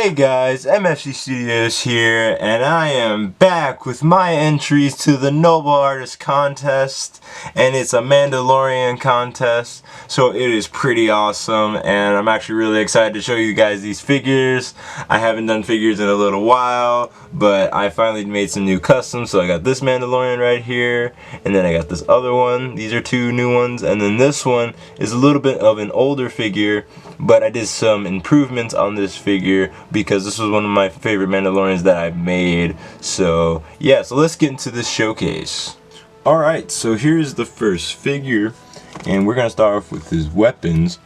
Hey guys, MFC Studios here, and I am back with my entries to the Noble Artist Contest, and it's a Mandalorian contest, so it is pretty awesome, and I'm actually really excited to show you guys these figures. I haven't done figures in a little while, but I finally made some new customs, so I got this Mandalorian right here, and then I got this other one. These are two new ones, and then this one is a little bit of an older figure, but I did some improvements on this figure because this was one of my favorite Mandalorians that I've made. So yeah, so let's get into this showcase. Alright, so here's the first figure, and we're gonna start off with his weapons.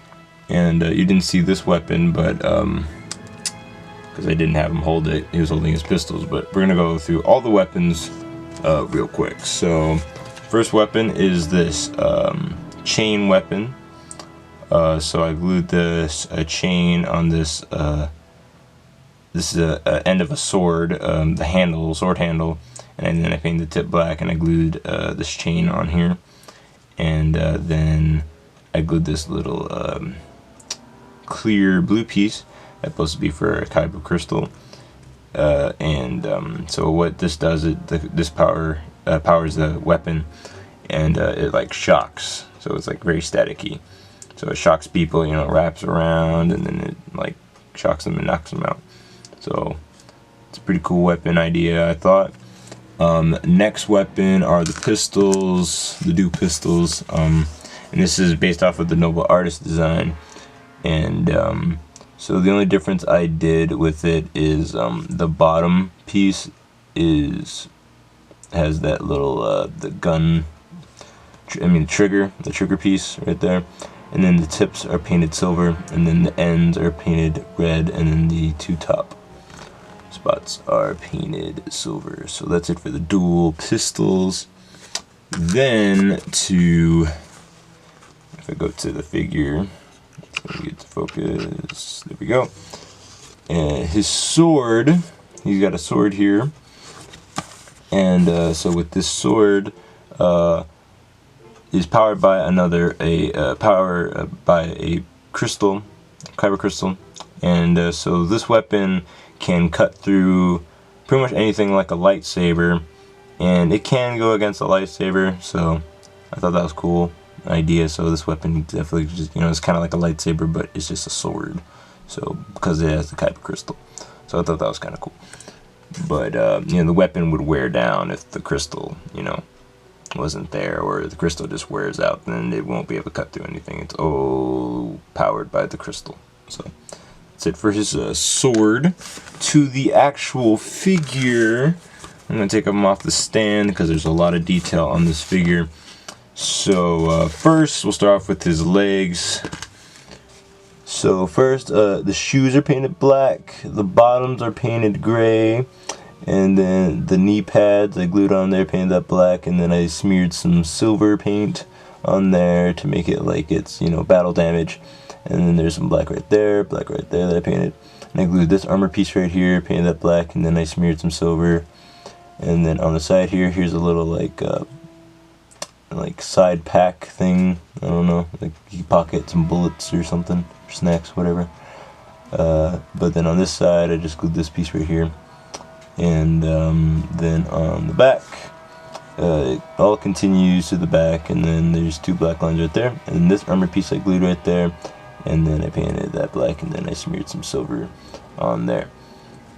And you didn't see this weapon, but because I didn't have him hold it, he was holding his pistols. But we're gonna go through all the weapons real quick. So first weapon is this chain weapon. So I glued this chain on this. This is a end of a sword, the handle, sword handle, and then I painted the tip black, and I glued this chain on here, and then I glued this little clear blue piece that's supposed to be for a kyber crystal, so what this does, this powers the weapon, and it like shocks, so it's like very staticky. So it shocks people, you know, it wraps around, and then it like shocks them and knocks them out. So it's a pretty cool weapon idea, I thought. Next weapon are the pistols, the Duke pistols, and this is based off of the Noble Artist design. And so the only difference I did with it is the bottom piece has that little the gun, the trigger piece right there. And then the tips are painted silver, and then the ends are painted red, and then the two top spots are painted silver. So that's it for the dual pistols. Then if I go to the figure, let me get to focus, there we go. And his sword, he's got a sword here. And so with this sword, is powered by by a crystal, kyber crystal, and so this weapon can cut through pretty much anything like a lightsaber, and it can go against a lightsaber. So I thought that was a cool idea. So this weapon definitely just, it's kind of like a lightsaber, but it's just a sword. So because it has the kyber crystal, so I thought that was kind of cool. But the weapon would wear down if the crystal, wasn't there, or the crystal just wears out, then it won't be able to cut through anything. It's all powered by the crystal. So that's it for his sword. To the actual figure, I'm going to take him off the stand because there's a lot of detail on this figure. So first we'll start off with his legs. So first, the shoes are painted black, the bottoms are painted gray, and then the knee pads I glued on there, painted that black, and then I smeared some silver paint on there to make it like it's, battle damage. And then there's some black right there that I painted. And I glued this armor piece right here, painted that black, and then I smeared some silver. And then on the side here, here's a little like side pack thing. I don't know, like you can pocket some bullets or something, or snacks, whatever. But then on this side, I just glued this piece right here. And then on the back, it all continues to the back, and then there's two black lines right there, and this armor piece I glued right there, and then I painted that black, and then I smeared some silver on there.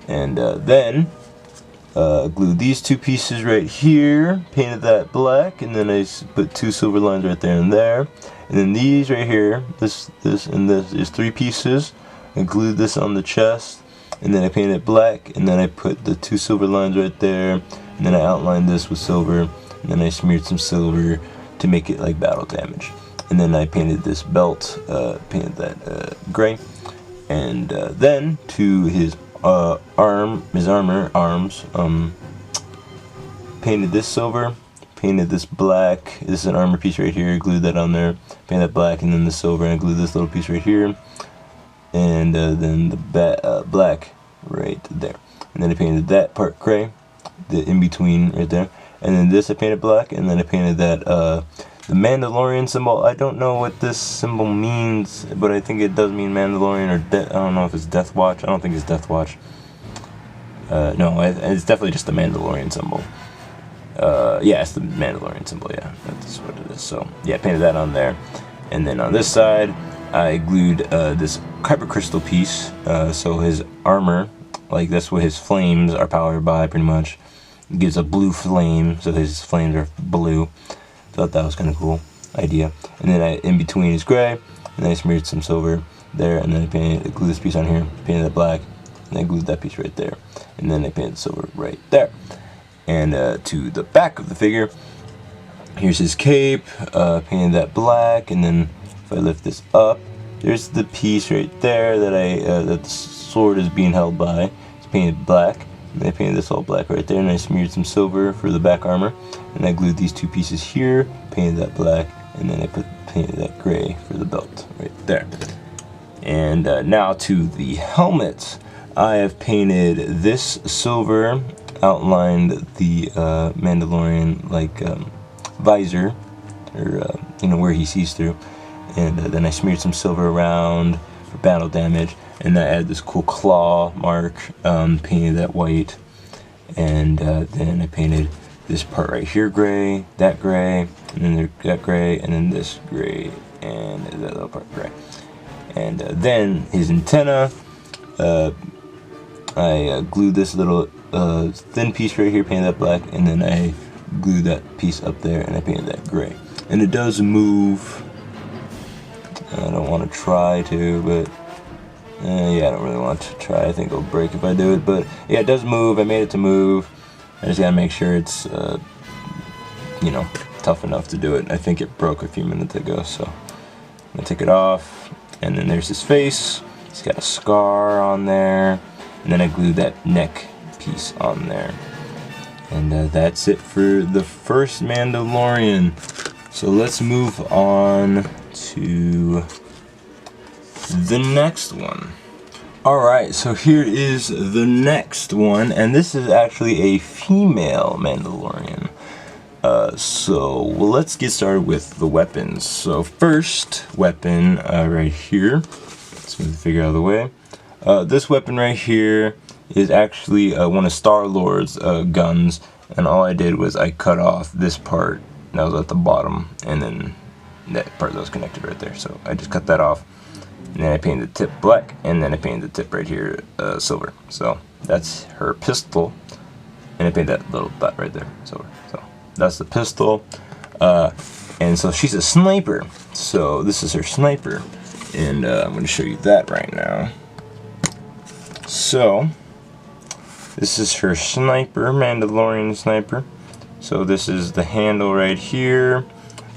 And then glued these two pieces right here, painted that black, and then I put two silver lines right there and there. And then these right here, this and this is three pieces. I glued this on the chest, and then I painted it black, and then I put the two silver lines right there, and then I outlined this with silver, and then I smeared some silver to make it like battle damage. And then I painted this belt, painted that gray, and then to his arms, painted this silver, painted this black. This is an armor piece right here, glued that on there, painted that black, and then the silver, and I glued this little piece right here. And then the black right there, and then I painted that part gray, the in between right there, and then this I painted black, and then I painted that The Mandalorian symbol, I don't know what this symbol means, but I think it does mean Mandalorian or I don't know if it's Death Watch. I don't think it's Death Watch. No, it's definitely just the Mandalorian symbol. Yeah, it's the Mandalorian symbol, yeah, that's what it is. So, yeah, I painted that on there. And then on this side, I glued this Kyber crystal piece, so his armor, like that's what his flames are powered by, pretty much. It gives a blue flame, so his flames are blue. Thought that was kind of cool idea. And then in between is gray, and then I smeared some silver there, and then I glued this piece on here, painted that black, and I glued that piece right there. And then I painted silver right there. And to the back of the figure, here's his cape, painted that black, and then if I lift this up, there's the piece right there that the sword is being held by. It's painted black, and I painted this all black right there, and I smeared some silver for the back armor, and I glued these two pieces here, painted that black, and then I painted that gray for the belt right there. And now to the helmet. I have painted this silver, outlined the Mandalorian like visor, or you know, where he sees through, and then I smeared some silver around for battle damage, and I added this cool claw mark, painted that white, and then I painted this part right here gray, that gray, and then that gray, and then this gray, and that little part gray. And then his antenna, I glued this little thin piece right here, painted that black, and then I glued that piece up there, and I painted that gray. And it does move. I don't want to try to, but yeah, I don't really want to try. I think it'll break if I do it, but yeah, it does move. I made it to move. I just gotta make sure it's you know, tough enough to do it. I think it broke a few minutes ago, so I'm gonna take it off. And then there's his face. He's got a scar on there. And then I glued that neck piece on there. And that's it for the first Mandalorian. So let's move on to the next one. Alright, so here is the next one. And this is actually a female Mandalorian. So let's get started with the weapons. So first weapon right here. Let's move the figure out of the way. This weapon right here is actually one of Star-Lord's guns, and all I did was I cut off this part that was at the bottom, and then that part that was connected right there. So I just cut that off, and then I painted the tip black, and then I painted the tip right here silver. So that's her pistol, and I painted that little dot right there silver. So that's the pistol, and so she's a sniper. So this is her sniper, and I'm going to show you that right now. So, this is her sniper, Mandalorian sniper. So this is the handle right here.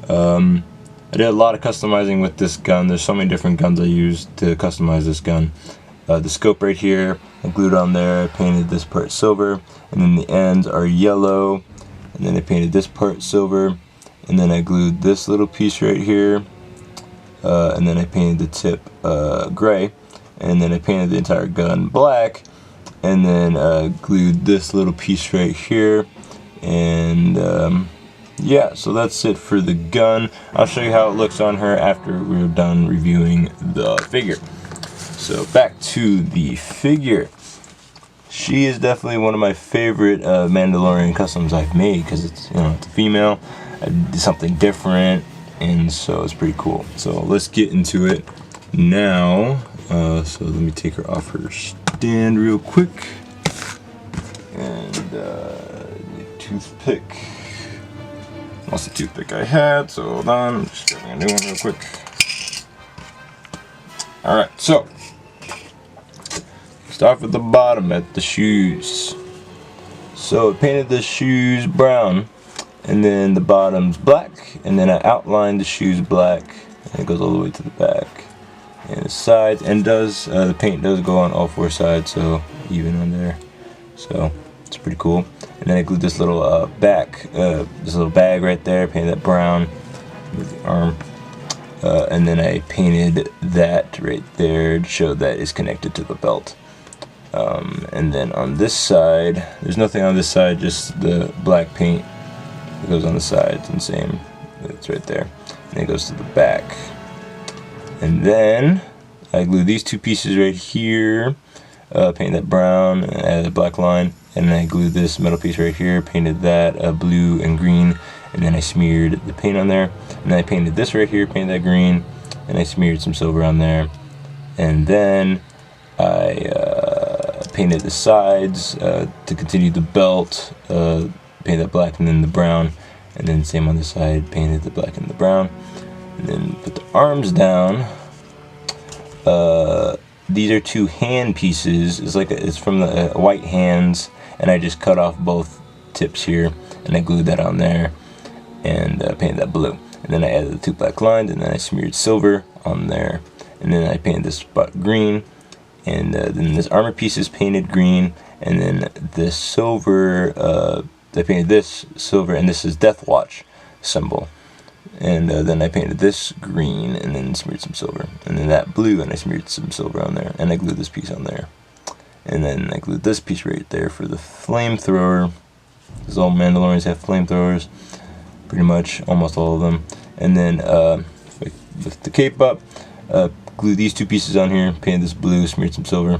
I did a lot of customizing with this gun. There's so many different guns I used to customize this gun. The scope right here, I glued on there. I painted this part silver, and then the ends are yellow. And then I painted this part silver, and then I glued this little piece right here, and then I painted the tip gray. And then I painted the entire gun black, and then glued this little piece right here, and yeah, so that's it for the gun. I'll show you how it looks on her after we're done reviewing the figure. So back to the figure. She is definitely one of my favorite Mandalorian customs I've made, because it's, you know, it's a female. I did something different, and so it's pretty cool. So let's get into it now. So let me take her off her stand real quick, and toothpick. That's the toothpick I had, so hold on, I'm just grabbing a new one real quick. Alright, so start with the bottom at the shoes. So I painted the shoes brown, and then the bottom's black, and then I outlined the shoes black, and it goes all the way to the back and the sides, and the paint does go on all four sides, so even on there. So it's pretty cool. And then I glued this little this little bag right there, painted that brown with the arm, and then I painted that right there to show that it's connected to the belt. And then on this side, there's nothing on this side, just the black paint that goes on the sides, and same It's right there. And it goes to the back. And then I glue these two pieces right here, paint that brown, and add a black line. And then I glued this metal piece right here, painted that blue and green, and then I smeared the paint on there. And then I painted this right here, painted that green, and I smeared some silver on there. And then I painted the sides to continue the belt, painted that black and then the brown, and then same on the side, painted the black and the brown. And then put the arms down. These are two hand pieces. It's from the white hands, and I just cut off both tips here, and I glued that on there, and painted that blue. And then I added the two black lines, and then I smeared silver on there, and then I painted this spot green, and then this armor piece is painted green, and then this silver, I painted this silver, and this is Death Watch symbol. And then I painted this green and then smeared some silver. And then that blue, and I smeared some silver on there. And I glued this piece on there. And then I glued this piece right there for the flamethrower. Because all Mandalorians have flamethrowers. Pretty much, almost all of them. And then lift the cape up. Glue these two pieces on here. Painted this blue, smeared some silver.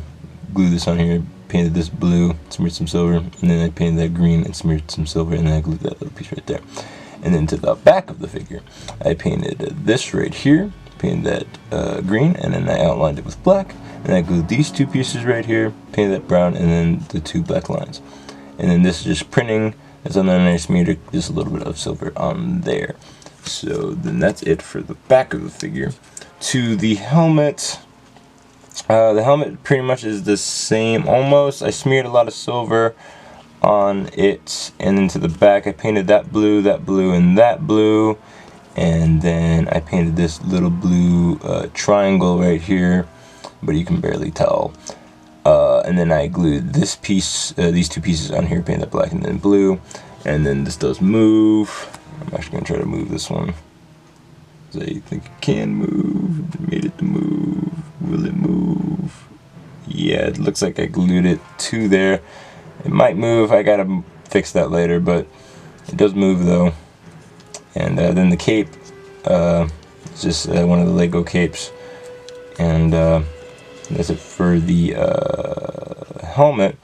Glue this on here. Painted this blue, smeared some silver. And then I painted that green and smeared some silver. And then I glued that little piece right there. And then to the back of the figure, I painted this right here, painted that green, and then I outlined it with black. And I glued these two pieces right here, painted that brown, and then the two black lines. And then this is just printing, and so then I smeared just a little bit of silver on there. So then that's it for the back of the figure. To the helmet, the helmet pretty much is the same almost. I smeared a lot of silver on it, and then to the back I painted that blue, and that blue, and then I painted this little blue triangle right here, but you can barely tell. And then I glued this piece, these two pieces on here, painted that black and then blue, and then this does move. I'm actually gonna try to move this one. So you think it can move? It made it to move. Will it move? Yeah, it looks like I glued it to there. It might move, I gotta fix that later, but it does move though. And then the cape, it's just one of the Lego capes. And that's it for the helmet.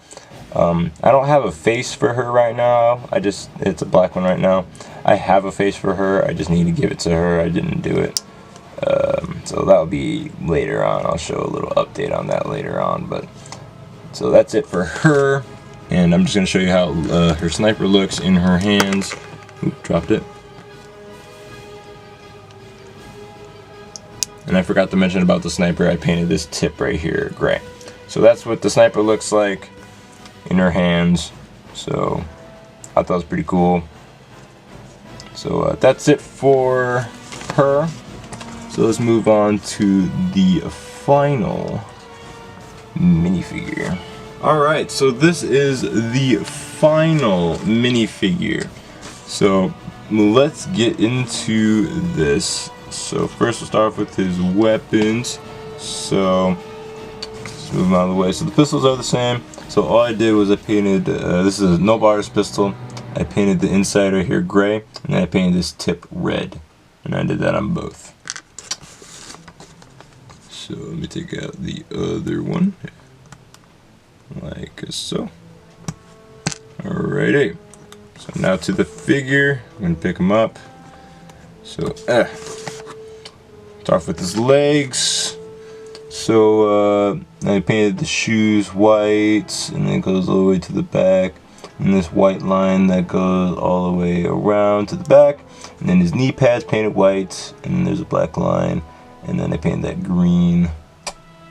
I don't have a face for her right now, it's a black one right now. I have a face for her, I just need to give it to her, I didn't do it. So that'll be later on, I'll show a little update on that later on. But so that's it for her. And I'm just going to show you how her sniper looks in her hands. Oop, dropped it. And I forgot to mention about the sniper, I painted this tip right here gray. So that's what the sniper looks like in her hands. So I thought it was pretty cool. So that's it for her. So let's move on to the final minifigure. Alright, so this is the final minifigure. So let's get into this. So first we'll start off with his weapons. So let's move them out of the way. So the pistols are the same. So all I did was I painted, this is a Noble Artist pistol. I painted the inside right here gray, and then I painted this tip red. And I did that on both. So let me take out the other one. Like so. Alrighty. So now to the figure. I'm gonna pick him up. So start off with his legs. So I painted the shoes white, and then it goes all the way to the back. And this white line that goes all the way around to the back. And then his knee pads painted white, and then there's a black line. And then I painted that green.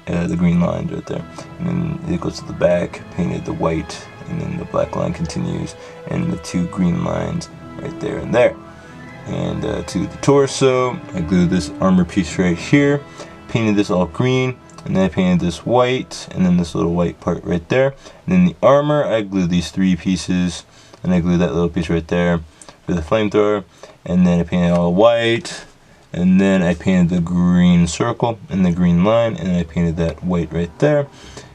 The green lines right there, and then it goes to the back, painted the white, and then the black line continues, and the two green lines right there and there. And to the torso, I glued this armor piece right here, painted this all green, and then I painted this white, and then this little white part right there. And then the armor, I glued these three pieces, and I glued that little piece right there for the flamethrower, and then I painted all white. And then I painted the green circle and the green line, and I painted that white right there.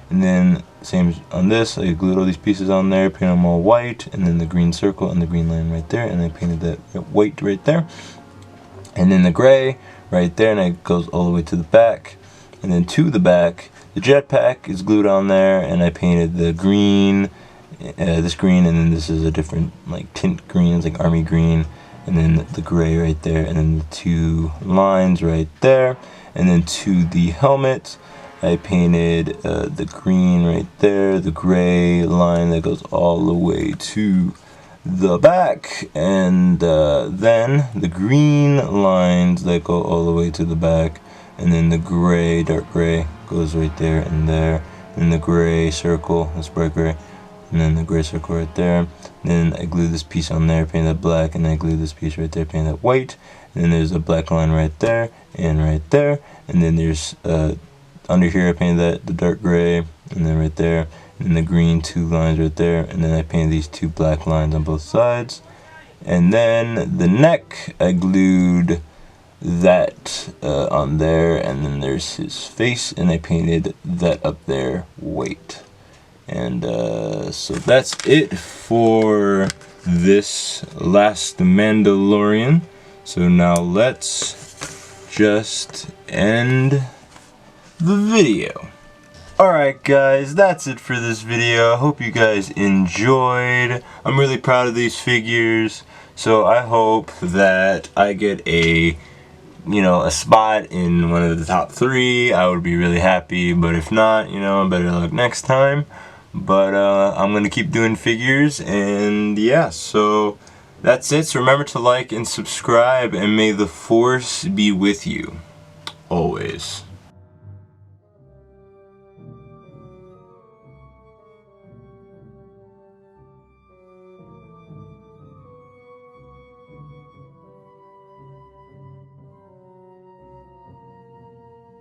And then same on this, I glued all these pieces on there, painted them all white, and then the green circle and the green line right there, and I painted that white right there. And then the gray right there, and it goes all the way to the back. And then to the back, the jetpack is glued on there, and I painted the green, this green, and then this is a different like tint green, it's like army green, and then the gray right there, and then the two lines right there. And then to the helmet, I painted the green right there, the gray line that goes all the way to the back, and then the green lines that go all the way to the back, and then the gray, dark gray, goes right there and there, and the gray circle, that's bright gray, and then the gray circle right there. And then I glue this piece on there, paint that black, and then I glue this piece right there, paint that white, and then there's a black line right there, and right there, and then there's under here I painted that, the dark gray, and then right there, and the green two lines right there, and then I painted these two black lines on both sides. And then the neck, I glued that on there, and then there's his face, and I painted that up there, white. And so that's it for this last Mandalorian. So now let's just end the video. Alright guys, that's it for this video. I hope you guys enjoyed. I'm really proud of these figures, so I hope that I get a spot in one of the top 3. I would be really happy, but if not, better luck next time. But I'm gonna keep doing figures, and yeah, so that's it. So remember to like and subscribe, and may the force be with you always.